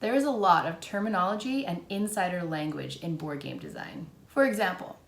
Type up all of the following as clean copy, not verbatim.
There is a lot of terminology and insider language in board game design. For example,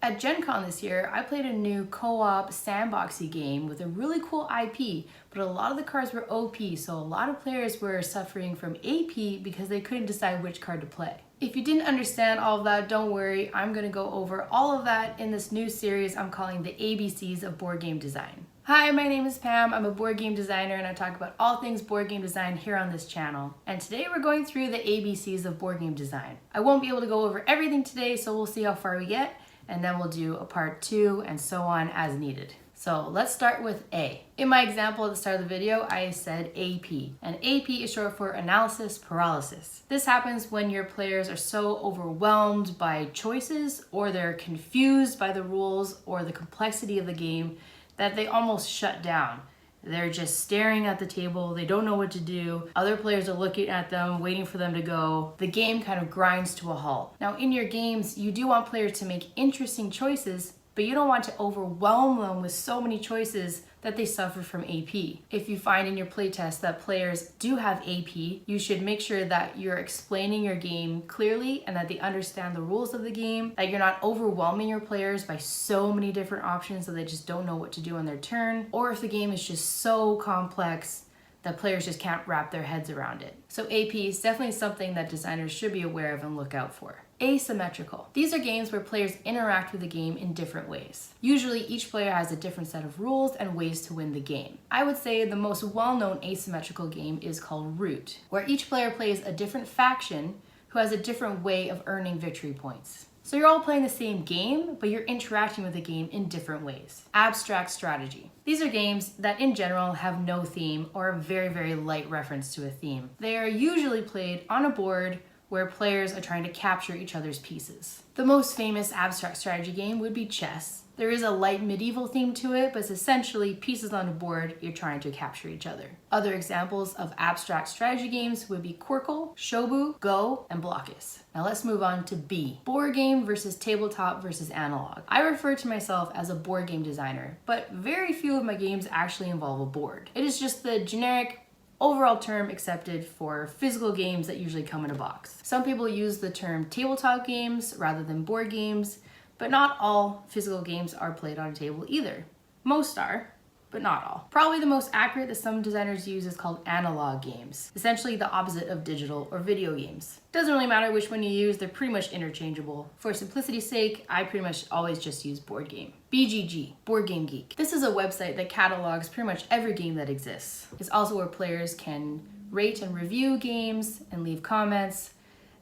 at Gen Con this year, I played a new co-op sandboxy game with a really cool IP, but a lot of the cards were OP, so a lot of players were suffering from AP because they couldn't decide which card to play. If you didn't understand all of that, don't worry, I'm going to go over all of that in this new series I'm calling the ABCs of Board Game Design. Hi, my name is Pam. I'm a board game designer and I talk about all things board game design here on this channel. And today we're going through the ABCs of board game design. I won't be able to go over everything today, so we'll see how far we get, and then we'll do a part 2 and so on as needed. So let's start with A. In my example at the start of the video, I said AP, and AP is short for Analysis Paralysis. This happens when your players are so overwhelmed by choices, or they're confused by the rules or the complexity of the game that they almost shut down. They're just staring at the table, they don't know what to do, other players are looking at them, waiting for them to go. The game kind of grinds to a halt. Now in your games, you do want players to make interesting choices, but you don't want to overwhelm them with so many choices that they suffer from AP. If you find in your playtest that players do have AP, you should make sure that you're explaining your game clearly and that they understand the rules of the game, that you're not overwhelming your players by so many different options that they just don't know what to do on their turn, or if the game is just so complex that players just can't wrap their heads around it. So AP is definitely something that designers should be aware of and look out for. Asymmetrical. These are games where players interact with the game in different ways. Usually each player has a different set of rules and ways to win the game. I would say the most well-known asymmetrical game is called Root, where each player plays a different faction who has a different way of earning victory points. So you're all playing the same game, but you're interacting with the game in different ways. Abstract strategy. These are games that in general have no theme or a very, very light reference to a theme. They are usually played on a board where players are trying to capture each other's pieces. The most famous abstract strategy game would be chess. There is a light medieval theme to it, but it's essentially pieces on a board, you're trying to capture each other. Other examples of abstract strategy games would be Quirkle, Shobu, Go, and Blockus. Now let's move on to B. Board game versus tabletop versus analog. I refer to myself as a board game designer, but very few of my games actually involve a board. It is just the generic overall term accepted for physical games that usually come in a box. Some people use the term tabletop games rather than board games, but not all physical games are played on a table either. Most are, but not all. Probably the most accurate that some designers use is called analog games, essentially the opposite of digital or video games. Doesn't really matter which one you use, they're pretty much interchangeable. For simplicity's sake, I pretty much always just use board game. BGG, BoardGameGeek. This is a website that catalogs pretty much every game that exists. It's also where players can rate and review games and leave comments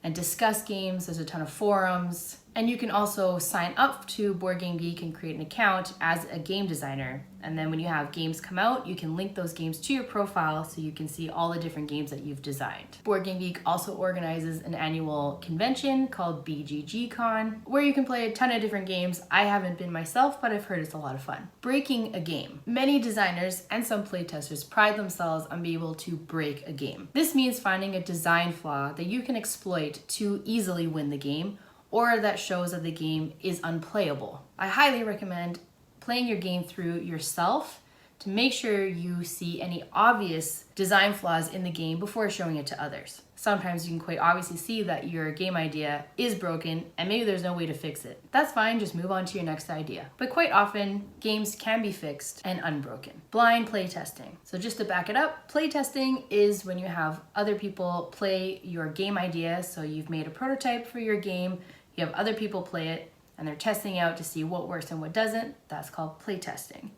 and discuss games. There's a ton of forums. And you can also sign up to BoardGameGeek and create an account as a game designer. And then when you have games come out, you can link those games to your profile so you can see all the different games that you've designed. BoardGameGeek also organizes an annual convention called BGGCon, where you can play a ton of different games. I haven't been myself, but I've heard it's a lot of fun. Breaking a game. Many designers and some playtesters pride themselves on being able to break a game. This means finding a design flaw that you can exploit to easily win the game, or that shows that the game is unplayable. I highly recommend playing your game through yourself to make sure you see any obvious design flaws in the game before showing it to others. Sometimes you can quite obviously see that your game idea is broken and maybe there's no way to fix it. That's fine, just move on to your next idea. But quite often, games can be fixed and unbroken. Blind playtesting. So just to back it up, playtesting is when you have other people play your game idea. So you've made a prototype for your game, you have other people play it, and they're testing out to see what works and what doesn't. That's called playtesting.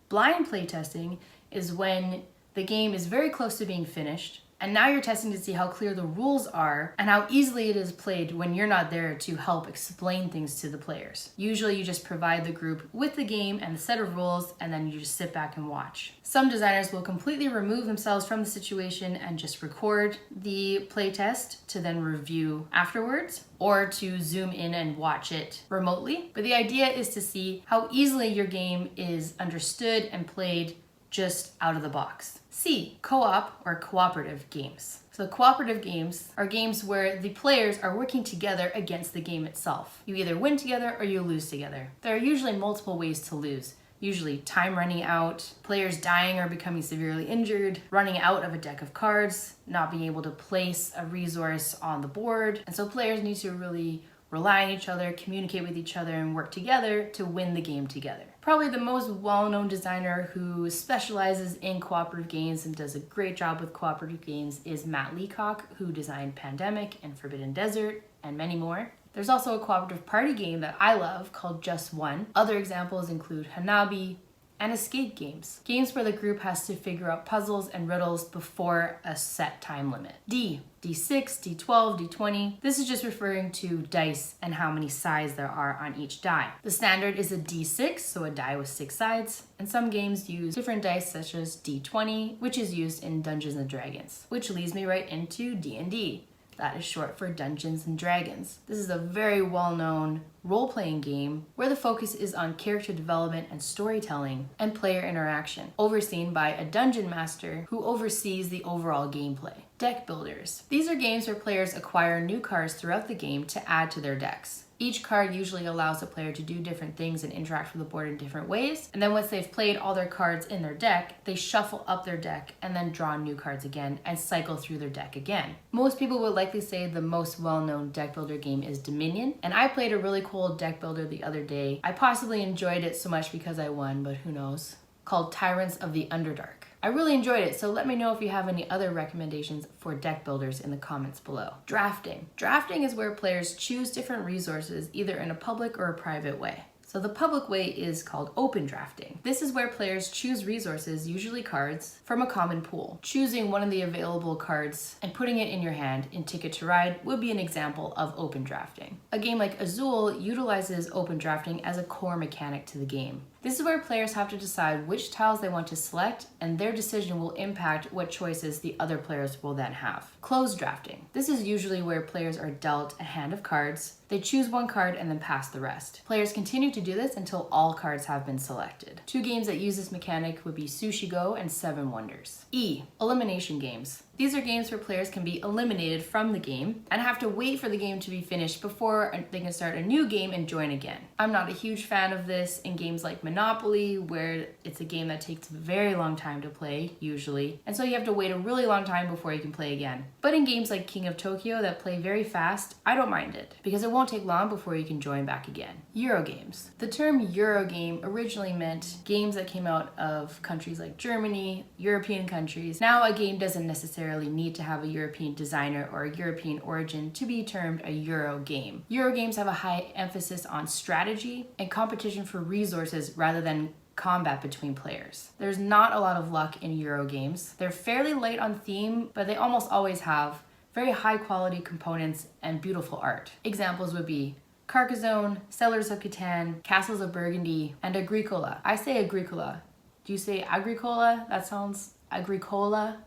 Blind playtesting is when the game is very close to being finished, and now you're testing to see how clear the rules are and how easily it is played when you're not there to help explain things to the players. Usually you just provide the group with the game and the set of rules, and then you just sit back and watch. Some designers will completely remove themselves from the situation and just record the playtest to then review afterwards, or to zoom in and watch it remotely. But the idea is to see how easily your game is understood and played just out of the box. C, co-op or cooperative games. So cooperative games are games where the players are working together against the game itself. You either win together or you lose together. There are usually multiple ways to lose. usually time running out, players dying or becoming severely injured, running out of a deck of cards, not being able to place a resource on the board. And so players need to really rely on each other, communicate with each other, and work together to win the game together. Probably the most well-known designer who specializes in cooperative games and does a great job with cooperative games is Matt Leacock, who designed Pandemic and Forbidden Desert and many more. There's also a cooperative party game that I love called Just One. Other examples include Hanabi and escape games. Games where the group has to figure out puzzles and riddles before a set time limit. D6, D12, D20. This is just referring to dice and how many sides there are on each die. The standard is a D6, so a die with 6 sides, and some games use different dice such as D20, which is used in Dungeons and Dragons, which leads me right into D&D. That is short for Dungeons and Dragons. This is a very well-known role-playing game where the focus is on character development and storytelling and player interaction, overseen by a dungeon master who oversees the overall gameplay. Deckbuilders. These are games where players acquire new cards throughout the game to add to their decks. Each card usually allows a player to do different things and interact with the board in different ways. And then once they've played all their cards in their deck, they shuffle up their deck and then draw new cards again and cycle through their deck again. Most people would likely say the most well-known deck builder game is Dominion. And I played a really cool deck builder the other day. I possibly enjoyed it so much because I won, but who knows? Called Tyrants of the Underdark. I really enjoyed it, so let me know if you have any other recommendations for deck builders in the comments below. Drafting. Drafting is where players choose different resources either in a public or a private way. So the public way is called open drafting. This is where players choose resources, usually cards, from a common pool. Choosing one of the available cards and putting it in your hand in Ticket to Ride would be an example of open drafting. A game like Azul utilizes open drafting as a core mechanic to the game. This is where players have to decide which tiles they want to select, and their decision will impact what choices the other players will then have. Closed drafting. This is usually where players are dealt a hand of cards. They choose one card and then pass the rest. Players continue to do this until all cards have been selected. 2 games that use this mechanic would be Sushi Go and Seven Wonders. E. Elimination games. These are games where players can be eliminated from the game and have to wait for the game to be finished before they can start a new game and join again. I'm not a huge fan of this in games like Monopoly, where it's a game that takes a very long time to play, usually, and so you have to wait a really long time before you can play again. But in games like King of Tokyo that play very fast, I don't mind it, because it won't take long before you can join back again. Eurogames. The term Eurogame originally meant games that came out of countries like Germany, European countries. Now a game doesn't necessarily need to have a European designer or a European origin to be termed a Euro game. Euro games have a high emphasis on strategy and competition for resources rather than combat between players. There's not a lot of luck in Euro games. They're fairly light on theme, but they almost always have very high quality components and beautiful art. Examples would be Carcassonne, Settlers of Catan, Castles of Burgundy, and Agricola. I say Agricola. Do you say Agricola? That sounds Agricola.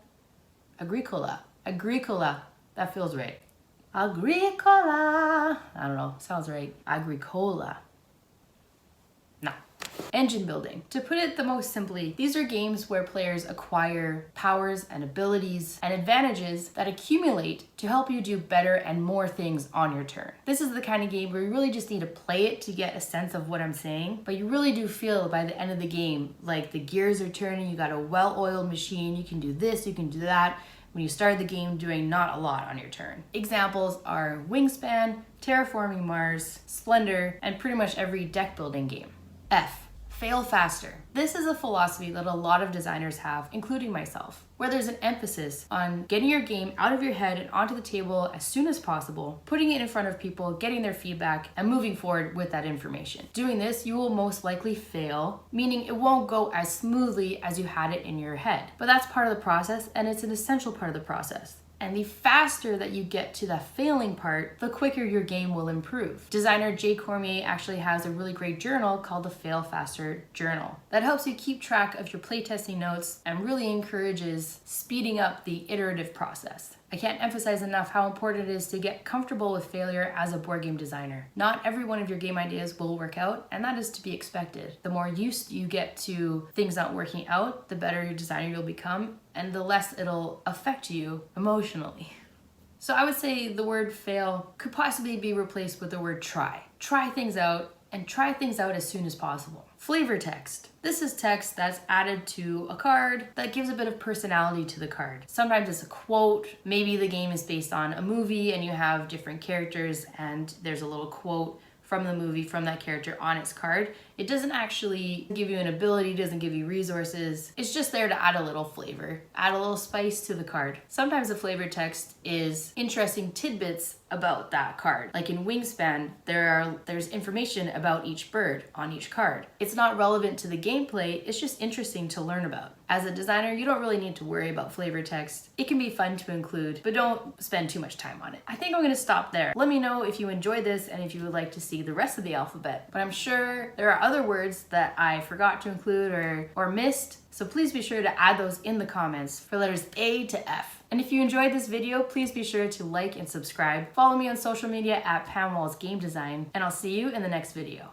Agricola. That feels right. Agricola. I don't know. Sounds right. Agricola. No. Engine building. To put it the most simply, these are games where players acquire powers and abilities and advantages that accumulate to help you do better and more things on your turn. This is the kind of game where you really just need to play it to get a sense of what I'm saying, but you really do feel by the end of the game like the gears are turning, you got a well-oiled machine, you can do this, you can do that, when you start the game doing not a lot on your turn. Examples are Wingspan, Terraforming Mars, Splendor, and pretty much every deck building game. F. Fail faster. This is a philosophy that a lot of designers have, including myself, where there's an emphasis on getting your game out of your head and onto the table as soon as possible, putting it in front of people, getting their feedback, and moving forward with that information. Doing this, you will most likely fail, meaning it won't go as smoothly as you had it in your head. But that's part of the process, and it's an essential part of the process. And the faster that you get to the failing part, the quicker your game will improve. Designer Jay Cormier actually has a really great journal called the Fail Faster Journal that helps you keep track of your playtesting notes and really encourages speeding up the iterative process. I can't emphasize enough how important it is to get comfortable with failure as a board game designer. Not every one of your game ideas will work out, and that is to be expected. The more used you get to things not working out, the better your designer you'll become, and the less it'll affect you emotionally. So I would say the word fail could possibly be replaced with the word try. Try things out, and try things out as soon as possible. Flavor text. This is text that's added to a card that gives a bit of personality to the card. Sometimes it's a quote, maybe the game is based on a movie and you have different characters and there's a little quote from the movie, from that character on its card. It doesn't actually give you an ability, doesn't give you resources. It's just there to add a little flavor, add a little spice to the card. Sometimes the flavor text is interesting tidbits about that card. Like in Wingspan, there's information about each bird on each card. It's not relevant to the gameplay, it's just interesting to learn about. As a designer, you don't really need to worry about flavor text. It can be fun to include, but don't spend too much time on it. I think I'm gonna stop there. Let me know if you enjoyed this and if you would like to see the rest of the alphabet. But I'm sure there are other words that I forgot to include or missed, so please be sure to add those in the comments for letters A to F. And if you enjoyed this video, please be sure to like and subscribe. Follow me on social media at Pam Walls Game Design, and I'll see you in the next video.